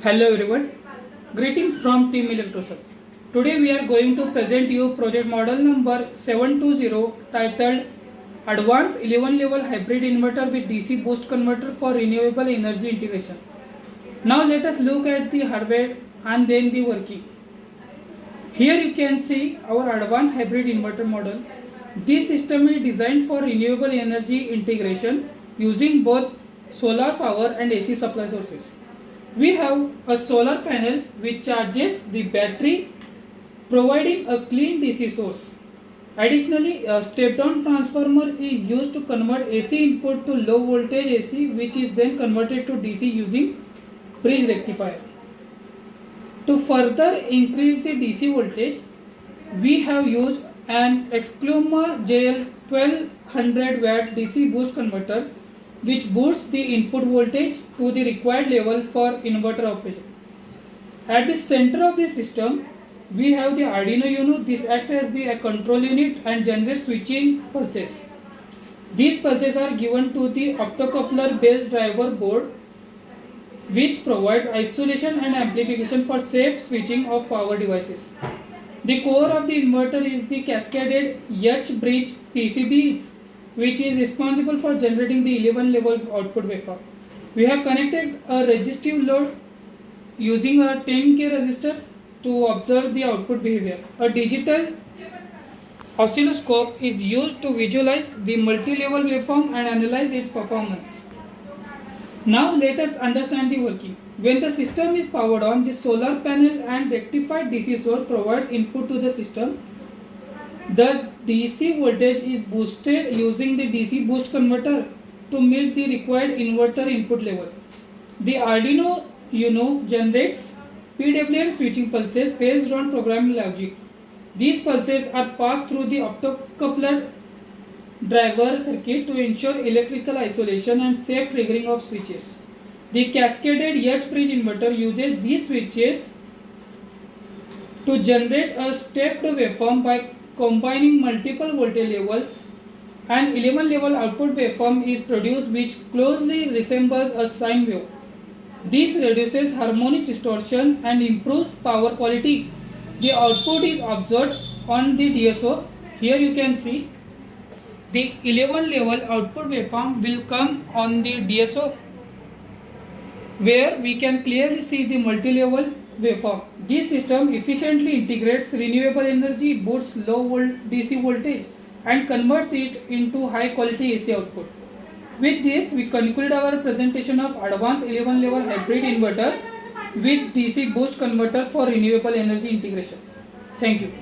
Hello everyone, greetings from Team ELECTROSAL. Today we are going to present you project model number 720 titled Advanced 11 level hybrid inverter with DC boost converter for renewable energy integration. Now let us look at the hardware and then the working. Here you can see our advanced hybrid inverter model. This system is designed for renewable energy integration using both solar power and AC supply sources. We have a solar panel which charges the battery, providing a clean DC source. Additionally, a step-down transformer is used to convert AC input to low voltage AC, which is then converted to DC using bridge rectifier. To further increase the DC voltage, we have used an Excluma JL 1200 watt DC boost converter, which boosts the input voltage to the required level for inverter operation. At the center of the system, we have the Arduino Uno. This acts as the control unit and generates switching pulses. These pulses are given to the optocoupler based driver board, which provides isolation and amplification for safe switching of power devices. The core of the inverter is the cascaded H-bridge PCBs, which is responsible for generating the 11 level output waveform. We have connected a resistive load using a 10K resistor to observe the output behavior. A digital oscilloscope is used to visualize the multi-level waveform and analyze its performance. Now let us understand the working. When the system is powered on, the solar panel and rectified DC source provides input to the system. The DC voltage is boosted using the DC boost converter to meet the required inverter input level. The Arduino Uno generates PWM switching pulses based on programming logic. These pulses are passed through the optocoupler driver circuit to ensure electrical isolation and safe triggering of switches. The cascaded H-bridge inverter uses these switches to generate a stepped waveform by combining multiple voltage levels. An 11 level output waveform is produced which closely resembles a sine wave. This reduces harmonic distortion and improves power quality. The output is observed on the DSO. Here you can see the 11 level output waveform will come on the DSO, where we can clearly see the multi-level waveform. This system efficiently integrates renewable energy, boosts low DC voltage and converts it into high quality AC output. With this, we conclude our presentation of advanced 11 level hybrid inverter with DC boost converter for renewable energy integration. Thank you.